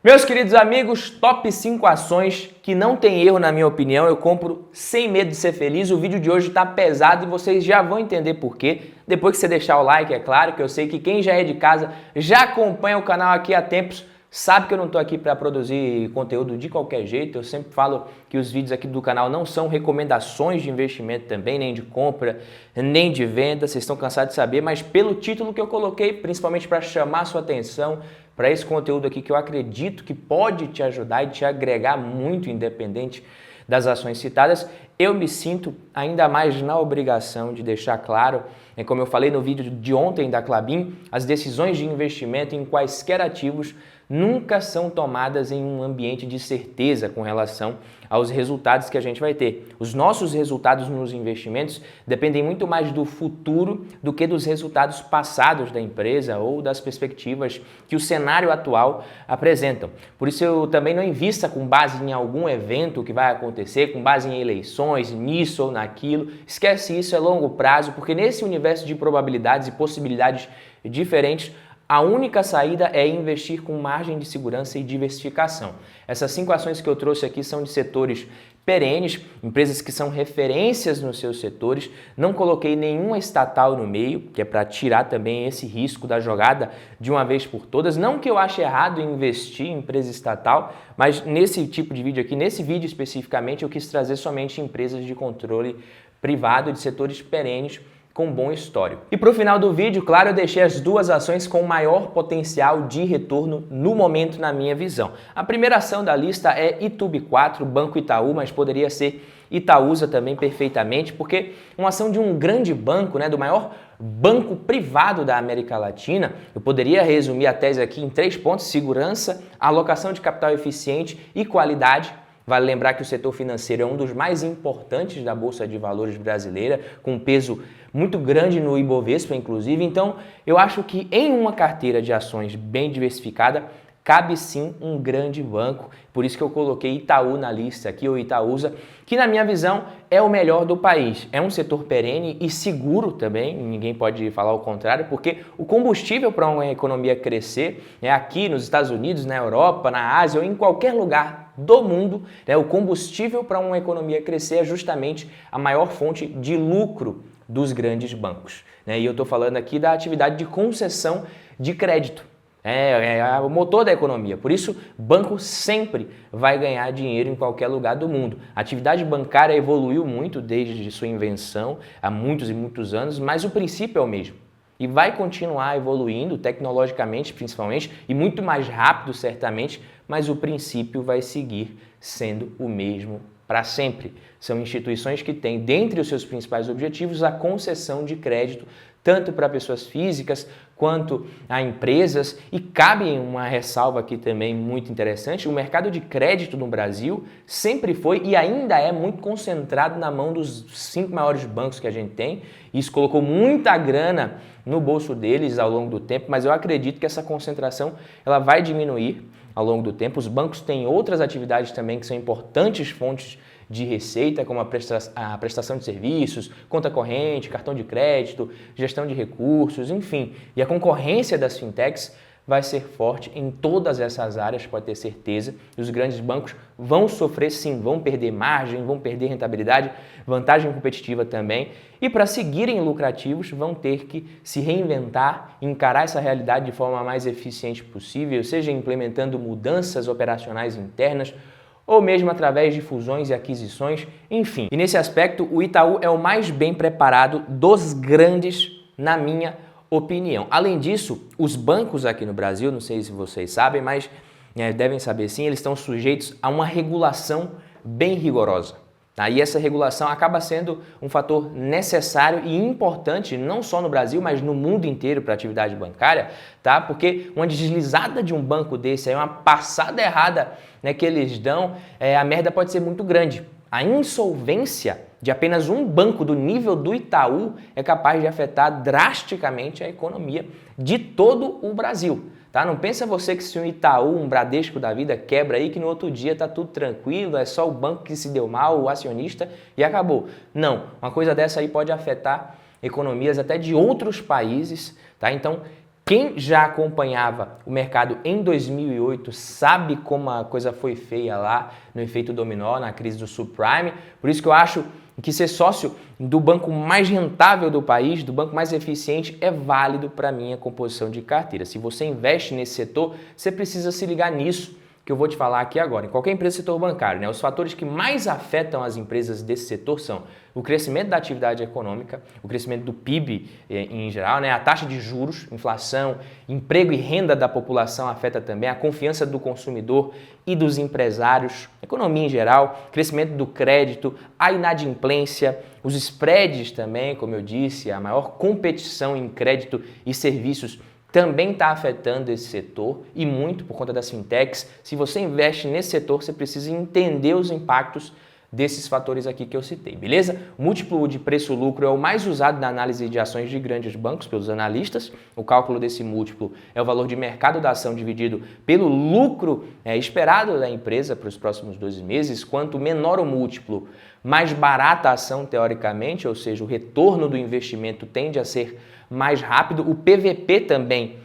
Meus queridos amigos, top 5 ações que não tem erro na minha opinião, eu compro sem medo de ser feliz. O vídeo de hoje tá pesado e vocês já vão entender por quê. Depois que você deixar o like, é claro, que eu sei que quem já é de casa, já acompanha o canal aqui há tempos, sabe que eu não tô aqui para produzir conteúdo de qualquer jeito. Eu sempre falo que os vídeos aqui do canal não são recomendações de investimento também, nem de compra, nem de venda. Vocês estão cansados de saber, mas pelo título que eu coloquei, principalmente para chamar a sua atenção, para esse conteúdo aqui que eu acredito que pode te ajudar e te agregar muito, independente das ações citadas, eu me sinto ainda mais na obrigação de deixar claro, como eu falei no vídeo de ontem da Klabin, as decisões de investimento em quaisquer ativos nunca são tomadas em um ambiente de certeza com relação aos resultados que a gente vai ter. Os nossos resultados nos investimentos dependem muito mais do futuro do que dos resultados passados da empresa ou das perspectivas que o cenário atual apresentam. Por isso eu também não invista com base em algum evento que vai acontecer, com base em eleições, nisso ou naquilo. Esquece isso, é longo prazo, porque nesse universo de probabilidades e possibilidades diferentes, a única saída é investir com margem de segurança e diversificação. Essas 5 ações que eu trouxe aqui são de setores perenes, empresas que são referências nos seus setores. Não coloquei nenhuma estatal no meio, que é para tirar também esse risco da jogada de uma vez por todas. Não que eu ache errado em investir em empresa estatal, mas nesse tipo de vídeo aqui, nesse vídeo especificamente, eu quis trazer somente empresas de controle privado de setores perenes com bom histórico. E para o final do vídeo, claro, eu deixei as 2 ações com maior potencial de retorno no momento na minha visão. A primeira ação da lista é Itubi4, Banco Itaú, mas poderia ser Itaúsa também perfeitamente, porque uma ação de um grande banco, do maior banco privado da América Latina, eu poderia resumir a tese aqui em 3 pontos: segurança, alocação de capital eficiente e qualidade. Vale lembrar que o setor financeiro é um dos mais importantes da Bolsa de Valores brasileira, com um peso muito grande no Ibovespa, inclusive. Então, eu acho que em uma carteira de ações bem diversificada, cabe sim um grande banco. Por isso que eu coloquei Itaú na lista aqui, ou Itaúsa, que na minha visão é o melhor do país. É um setor perene e seguro também, ninguém pode falar o contrário, porque o combustível para uma economia crescer, aqui nos Estados Unidos, na Europa, na Ásia ou em qualquer lugar do mundo, o combustível para uma economia crescer é justamente a maior fonte de lucro dos grandes bancos. E eu estou falando aqui da atividade de concessão de crédito. É o motor da economia. Por isso, banco sempre vai ganhar dinheiro em qualquer lugar do mundo. A atividade bancária evoluiu muito desde sua invenção, há muitos e muitos anos, mas o princípio é o mesmo. E vai continuar evoluindo tecnologicamente, principalmente, e muito mais rápido, certamente, mas o princípio vai seguir sendo o mesmo para sempre. São instituições que têm, dentre os seus principais objetivos, a concessão de crédito, tanto para pessoas físicas quanto a empresas. E cabe uma ressalva aqui também muito interessante: o mercado de crédito no Brasil sempre foi e ainda é muito concentrado na mão dos 5 maiores bancos que a gente tem. Isso colocou muita grana no bolso deles ao longo do tempo, mas eu acredito que essa concentração ela vai diminuir ao longo do tempo. Os bancos têm outras atividades também que são importantes fontes de receita, como a prestação de serviços, conta corrente, cartão de crédito, gestão de recursos, enfim. E a concorrência das fintechs vai ser forte em todas essas áreas, pode ter certeza. Os grandes bancos vão sofrer sim, vão perder margem, vão perder rentabilidade, vantagem competitiva também. E para seguirem lucrativos, vão ter que se reinventar, encarar essa realidade de forma mais eficiente possível, seja implementando mudanças operacionais internas, ou mesmo através de fusões e aquisições, enfim. E nesse aspecto, o Itaú é o mais bem preparado dos grandes, na minha opinião. Além disso, os bancos aqui no Brasil, não sei se vocês sabem, mas devem saber sim, eles estão sujeitos a uma regulação bem rigorosa. E essa regulação acaba sendo um fator necessário e importante, não só no Brasil, mas no mundo inteiro para a atividade bancária, porque uma deslizada de um banco desse, uma passada errada que eles dão, a merda pode ser muito grande. A insolvência de apenas um banco do nível do Itaú é capaz de afetar drasticamente a economia de todo o Brasil. Não pensa você que se um Itaú, um Bradesco da vida quebra aí, que no outro dia tá tudo tranquilo, é só o banco que se deu mal, o acionista e acabou. Não, uma coisa dessa aí pode afetar economias até de outros países, Então, Quem já acompanhava o mercado em 2008 sabe como a coisa foi feia lá no efeito dominó, na crise do subprime. Por isso que eu acho que ser sócio do banco mais rentável do país, do banco mais eficiente, é válido para a minha composição de carteira. Se você investe nesse setor, você precisa se ligar nisso que eu vou te falar aqui agora. Em qualquer empresa do setor bancário, né, os fatores que mais afetam as empresas desse setor são o crescimento da atividade econômica, o crescimento do PIB em geral, né, a taxa de juros, inflação, emprego e renda da população afeta também, a confiança do consumidor e dos empresários, economia em geral, crescimento do crédito, a inadimplência, os spreads também, como eu disse, a maior competição em crédito e serviços também está afetando esse setor e muito por conta das fintechs. Se você investe nesse setor, você precisa entender os impactos desses fatores aqui que eu citei, beleza? O múltiplo de preço-lucro é o mais usado na análise de ações de grandes bancos pelos analistas. O cálculo desse múltiplo é o valor de mercado da ação dividido pelo lucro esperado da empresa para os próximos 12 meses. Quanto menor o múltiplo, mais barata a ação teoricamente, ou seja, o retorno do investimento tende a ser mais rápido. O PVP também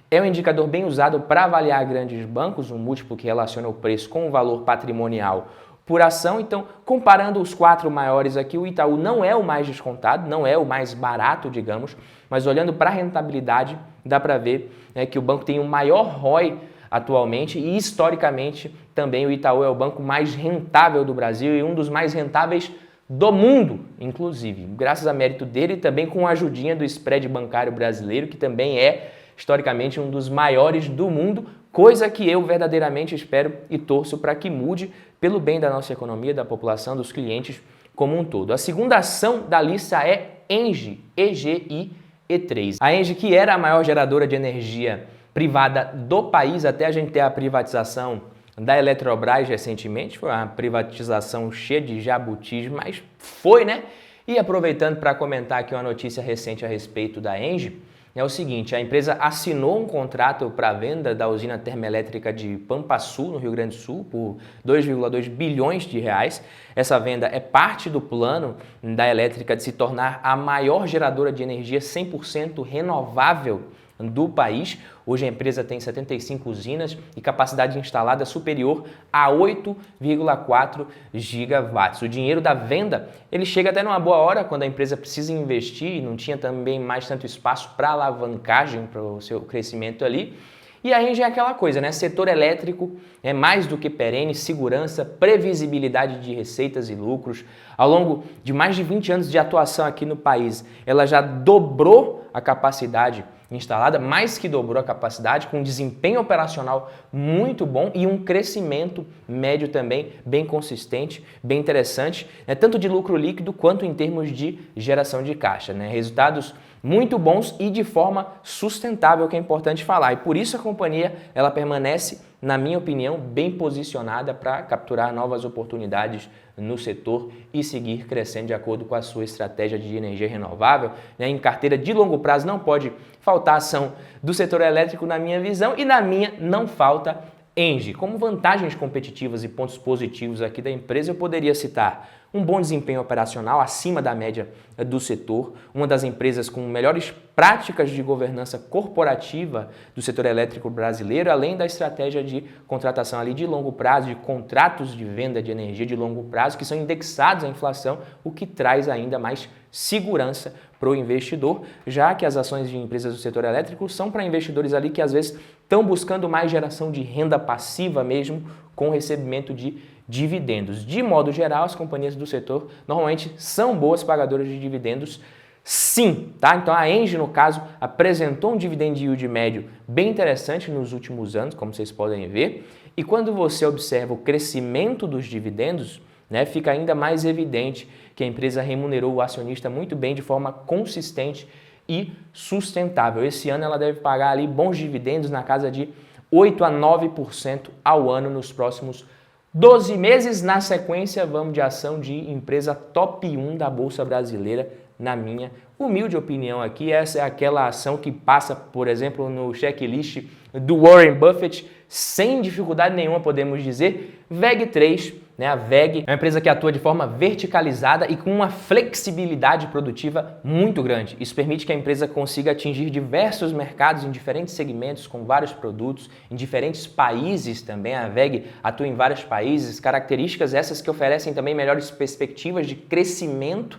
é um indicador bem usado para avaliar grandes bancos, um múltiplo que relaciona o preço com o valor patrimonial por ação. Então, comparando os 4 maiores aqui, o Itaú não é o mais descontado, não é o mais barato, digamos, mas olhando para a rentabilidade, dá para ver que o banco tem o maior ROI atualmente e, historicamente, também o Itaú é o banco mais rentável do Brasil e um dos mais rentáveis do mundo, inclusive, graças a mérito dele e também com a ajudinha do spread bancário brasileiro, que também é, historicamente, um dos maiores do mundo, coisa que eu verdadeiramente espero e torço para que mude pelo bem da nossa economia, da população, dos clientes como um todo. A segunda ação da lista é ENGIE, EGIE3. A ENGIE, que era a maior geradora de energia privada do país, até a gente ter a privatização da Eletrobras recentemente, foi uma privatização cheia de jabutis, mas foi, né? E aproveitando para comentar aqui uma notícia recente a respeito da ENGIE, é o seguinte, a empresa assinou um contrato para a venda da usina termoelétrica de Pampaçu, no Rio Grande do Sul, por 2,2 bilhões de reais. Essa venda é parte do plano da elétrica de se tornar a maior geradora de energia 100% renovável do país. Hoje a empresa tem 75 usinas e capacidade instalada superior a 8,4 gigawatts. O dinheiro da venda, ele chega até numa boa hora, quando a empresa precisa investir e não tinha também mais tanto espaço para alavancagem, para o seu crescimento ali. E a ENGIE é aquela coisa, né? Setor elétrico é mais do que perene, segurança, previsibilidade de receitas e lucros. Ao longo de mais de 20 anos de atuação aqui no país, ela já dobrou a capacidade instalada, mais que dobrou a capacidade, com um desempenho operacional muito bom e um crescimento médio também bem consistente, bem interessante, tanto de lucro líquido quanto em termos de geração de caixa, né? Resultados muito bons e de forma sustentável, que é importante falar. E por isso a companhia ela permanece, na minha opinião, bem posicionada para capturar novas oportunidades no setor e seguir crescendo de acordo com a sua estratégia de energia renovável. Em carteira de longo prazo não pode faltar ação do setor elétrico, na minha visão, e na minha não falta ENGIE. Como vantagens competitivas e pontos positivos aqui da empresa, eu poderia citar um bom desempenho operacional acima da média do setor, uma das empresas com melhores práticas de governança corporativa do setor elétrico brasileiro, além da estratégia de contratação ali de longo prazo, de contratos de venda de energia de longo prazo que são indexados à inflação, o que traz ainda mais segurança para o investidor, já que as ações de empresas do setor elétrico são para investidores ali que às vezes estão buscando mais geração de renda passiva mesmo, com recebimento de dividendos. De modo geral, as companhias do setor normalmente são boas pagadoras de dividendos, sim, tá? Então a ENGIE, no caso, apresentou um dividend yield médio bem interessante nos últimos anos, como vocês podem ver, e quando você observa o crescimento dos dividendos, né, fica ainda mais evidente que a empresa remunerou o acionista muito bem, de forma consistente e sustentável. Esse ano ela deve pagar ali bons dividendos na casa de 8 a 9% ao ano nos próximos 12 meses. Na sequência, vamos de ação de empresa top 1 da Bolsa Brasileira, na minha humilde opinião aqui. Essa é aquela ação que passa, por exemplo, no checklist do Warren Buffett, sem dificuldade nenhuma, podemos dizer. VEG3, né? A VEG é uma empresa que atua de forma verticalizada e com uma flexibilidade produtiva muito grande. Isso permite que a empresa consiga atingir diversos mercados em diferentes segmentos, com vários produtos, em diferentes países também. A VEG atua em vários países, características essas que oferecem também melhores perspectivas de crescimento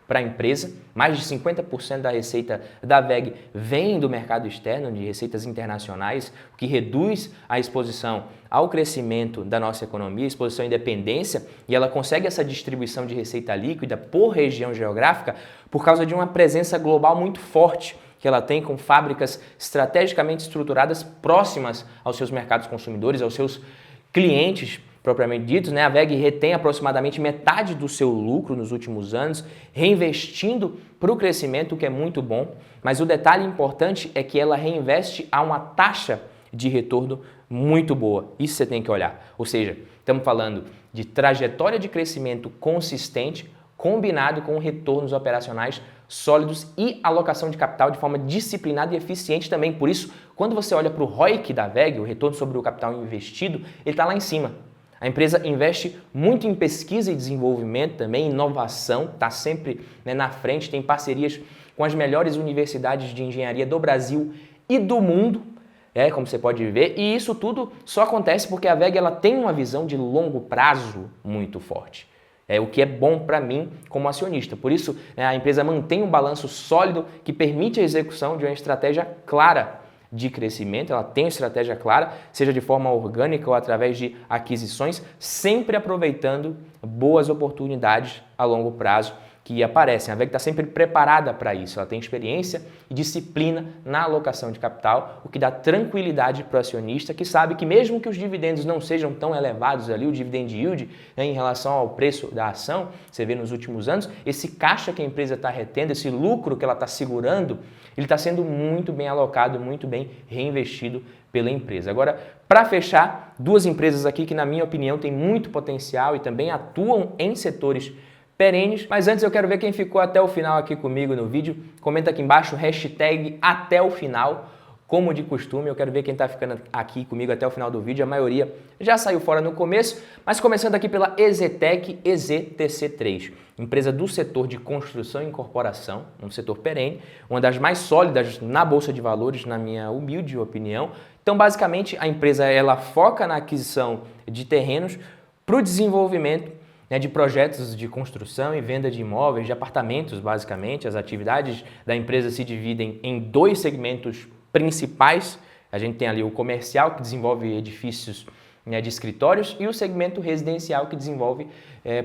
para a empresa. Mais de 50% da receita da VEG vem do mercado externo, de receitas internacionais, o que reduz a exposição ao crescimento da nossa economia, exposição à independência, e ela consegue essa distribuição de receita líquida por região geográfica por causa de uma presença global muito forte que ela tem, com fábricas estrategicamente estruturadas próximas aos seus mercados consumidores, aos seus clientes propriamente ditos, né? A VEG retém aproximadamente metade do seu lucro nos últimos anos, reinvestindo para o crescimento, o que é muito bom, mas o detalhe importante é que ela reinveste a uma taxa de retorno muito boa. Isso você tem que olhar. Ou seja, estamos falando de trajetória de crescimento consistente, combinado com retornos operacionais sólidos e alocação de capital de forma disciplinada e eficiente também. Por isso, quando você olha para o ROIC da VEG, o retorno sobre o capital investido, ele está lá em cima. A empresa investe muito em pesquisa e desenvolvimento também, inovação, está sempre, né, na frente, tem parcerias com as melhores universidades de engenharia do Brasil e do mundo, como você pode ver, e isso tudo só acontece porque a VEG ela tem uma visão de longo prazo muito forte. O que é bom para mim como acionista. Por isso, a empresa mantém um balanço sólido que permite a execução de uma estratégia clara de crescimento. Ela tem uma estratégia clara, seja de forma orgânica ou através de aquisições, sempre aproveitando boas oportunidades a longo prazo que aparecem. A VEG está sempre preparada para isso, ela tem experiência e disciplina na alocação de capital, o que dá tranquilidade para o acionista, que sabe que mesmo que os dividendos não sejam tão elevados ali, o dividend yield, né, em relação ao preço da ação, você vê nos últimos anos, esse caixa que a empresa está retendo, esse lucro que ela está segurando, ele está sendo muito bem alocado, muito bem reinvestido pela empresa. Agora, para fechar, duas empresas aqui que, na minha opinião, têm muito potencial e também atuam em setores perenes. Mas antes eu quero ver quem ficou até o final aqui comigo no vídeo. Comenta aqui embaixo, hashtag até o final. Como de costume, eu quero ver quem está ficando aqui comigo até o final do vídeo. A maioria já saiu fora no começo, mas começando aqui pela EZTEC, EZTC3, empresa do setor de construção e incorporação, um setor perene, uma das mais sólidas na Bolsa de Valores, na minha humilde opinião. Então, basicamente, a empresa ela foca na aquisição de terrenos para o desenvolvimento de projetos de construção e venda de imóveis, de apartamentos, basicamente. As atividades da empresa se dividem em dois segmentos principais. A gente tem ali o comercial, que desenvolve edifícios, de escritórios, e o segmento residencial, que desenvolve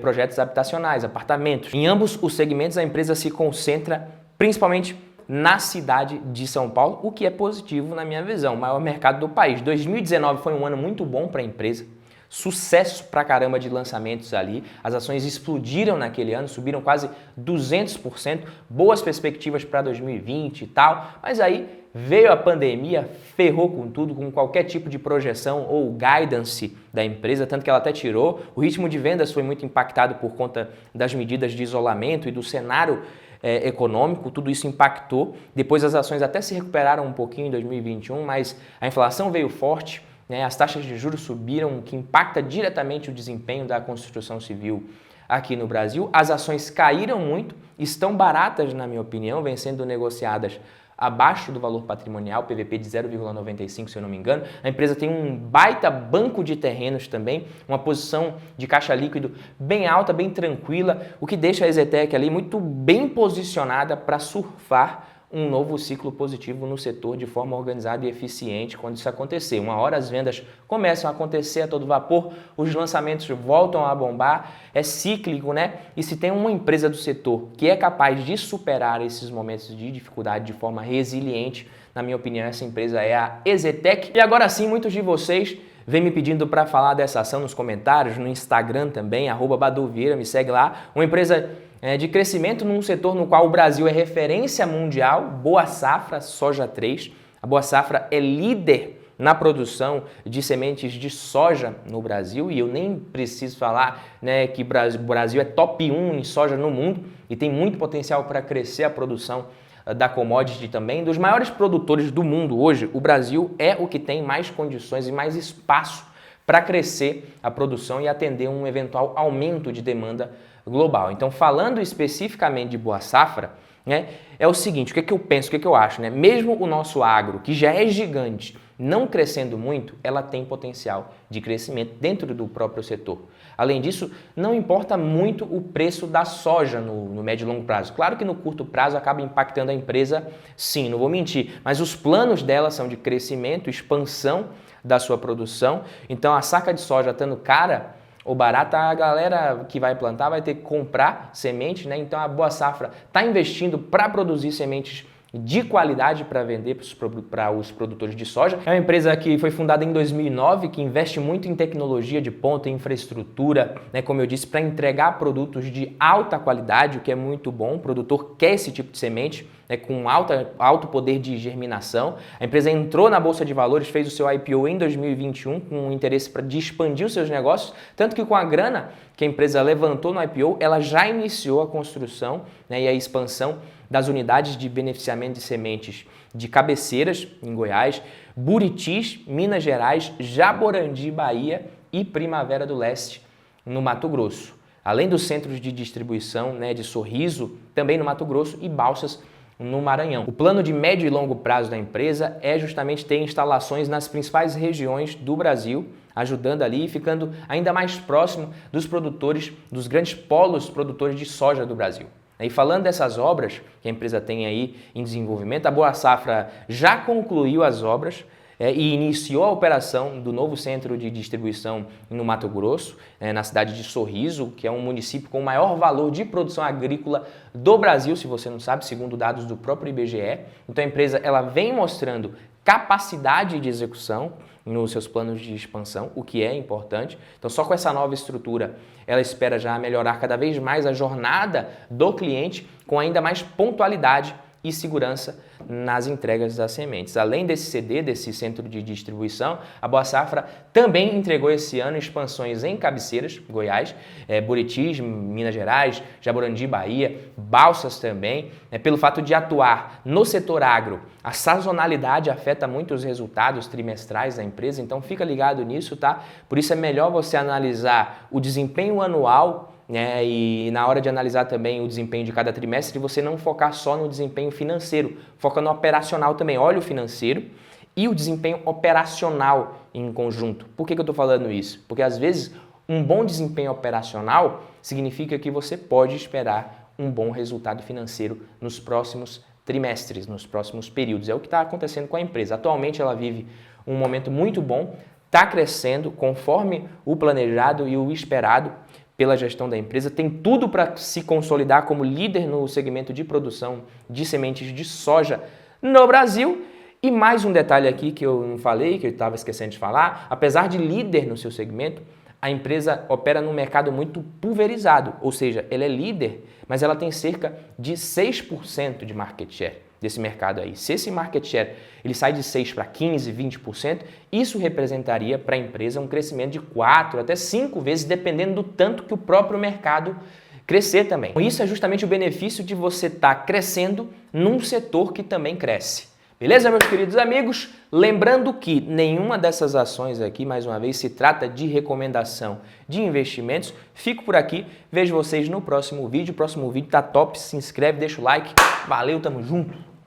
projetos habitacionais, apartamentos. Em ambos os segmentos, a empresa se concentra principalmente na cidade de São Paulo, o que é positivo na minha visão, o maior mercado do país. 2019 foi um ano muito bom para a empresa. Sucesso pra caramba de lançamentos ali, as ações explodiram naquele ano, subiram quase 200%, boas perspectivas para 2020 e tal, mas aí veio a pandemia, ferrou com tudo, com qualquer tipo de projeção ou guidance da empresa, tanto que ela até tirou. O ritmo de vendas foi muito impactado por conta das medidas de isolamento e do cenário econômico, tudo isso impactou. Depois as ações até se recuperaram um pouquinho em 2021, mas a inflação veio forte, as taxas de juros subiram, o que impacta diretamente o desempenho da construção civil aqui no Brasil. As ações caíram muito, estão baratas, na minha opinião, vêm sendo negociadas abaixo do valor patrimonial, PVP de 0,95, se eu não me engano. A empresa tem um baita banco de terrenos também, uma posição de caixa líquido bem alta, bem tranquila, o que deixa a EZTEC ali muito bem posicionada para surfar um novo ciclo positivo no setor de forma organizada e eficiente quando isso acontecer. Uma hora as vendas começam a acontecer a todo vapor, os lançamentos voltam a bombar, é cíclico, né? E se tem uma empresa do setor que é capaz de superar esses momentos de dificuldade de forma resiliente, na minha opinião, essa empresa é a EZTEC. E agora sim, muitos de vocês vêm me pedindo para falar dessa ação nos comentários, no Instagram também, @BaduVieira, me segue lá. Uma empresa de crescimento num setor no qual o Brasil é referência mundial, Boa Safra, Soja 3. A Boa Safra é líder na produção de sementes de soja no Brasil, e eu nem preciso falar, que o Brasil é top 1 em soja no mundo e tem muito potencial para crescer a produção da commodity também, dos maiores produtores do mundo hoje, o Brasil é o que tem mais condições e mais espaço para crescer a produção e atender um eventual aumento de demanda global. Então, falando especificamente de Boa Safra, né, é o seguinte, o que é que eu penso, o que é que eu acho, né? Mesmo o nosso agro, que já é gigante, não crescendo muito, ela tem potencial de crescimento dentro do próprio setor. Além disso, não importa muito o preço da soja no médio e longo prazo. Claro que no curto prazo acaba impactando a empresa, sim, não vou mentir, mas os planos dela são de crescimento, expansão da sua produção. Então, a saca de soja estando cara ou barata, a galera que vai plantar vai ter que comprar semente, né? Então, a Boa Safra está investindo para produzir sementes de qualidade para vender para os produtores de soja. É uma empresa que foi fundada em 2009, que investe muito em tecnologia de ponta, em infraestrutura, né, como eu disse, para entregar produtos de alta qualidade, o que é muito bom. O produtor quer esse tipo de semente, né, com alto poder de germinação. A empresa entrou na Bolsa de Valores, fez o seu IPO em 2021 com interesse de expandir os seus negócios, tanto que com a grana que a empresa levantou no IPO, ela já iniciou a construção, né, e a expansão das unidades de beneficiamento de sementes de Cabeceiras, em Goiás, Buritis, Minas Gerais, Jaborandi, Bahia e Primavera do Leste, no Mato Grosso. Além dos centros de distribuição, né, de Sorriso, também no Mato Grosso, e Balsas, no Maranhão. O plano de médio e longo prazo da empresa é justamente ter instalações nas principais regiões do Brasil, ajudando ali e ficando ainda mais próximo dos produtores, dos grandes polos produtores de soja do Brasil. E falando dessas obras que a empresa tem aí em desenvolvimento, a Boa Safra já concluiu as obras e iniciou a operação do novo centro de distribuição no Mato Grosso, na cidade de Sorriso, que é um município com o maior valor de produção agrícola do Brasil, se você não sabe, segundo dados do próprio IBGE. Então a empresa ela vem mostrando capacidade de execução nos seus planos de expansão, o que é importante. Então, só com essa nova estrutura, ela espera já melhorar cada vez mais a jornada do cliente com ainda mais pontualidade e segurança nas entregas das sementes. Além desse CD, desse centro de distribuição, a Boa Safra também entregou esse ano expansões em Cabeceiras, Goiás, Buritis, Minas Gerais, Jaborandi, Bahia, Balsas também. Pelo fato de atuar no setor agro, a sazonalidade afeta muito os resultados trimestrais da empresa, então fica ligado nisso, tá? Por isso é melhor você analisar o desempenho anual, né, e na hora de analisar também o desempenho de cada trimestre, você não focar só no desempenho financeiro, foca no operacional também. Olha o financeiro e o desempenho operacional em conjunto. Por que eu estou falando isso? Porque às vezes um bom desempenho operacional significa que você pode esperar um bom resultado financeiro nos próximos trimestres, nos próximos períodos. É o que está acontecendo com a empresa. Atualmente ela vive um momento muito bom, está crescendo conforme o planejado e o esperado pela gestão da empresa, tem tudo para se consolidar como líder no segmento de produção de sementes de soja no Brasil. E mais um detalhe aqui que eu não falei, que eu estava esquecendo de falar, apesar de líder no seu segmento, a empresa opera num mercado muito pulverizado, ou seja, ela é líder, mas ela tem cerca de 6% de market share desse mercado aí. Se esse market share ele sai de 6 para 15, 20%, isso representaria para a empresa um crescimento de 4 até 5 vezes, dependendo do tanto que o próprio mercado crescer também. Isso é justamente o benefício de você estar crescendo num setor que também cresce. Beleza, meus queridos amigos? Lembrando que nenhuma dessas ações aqui, mais uma vez, se trata de recomendação de investimentos. Fico por aqui, vejo vocês no próximo vídeo. O próximo vídeo tá top, se inscreve, deixa o like. Valeu, tamo junto!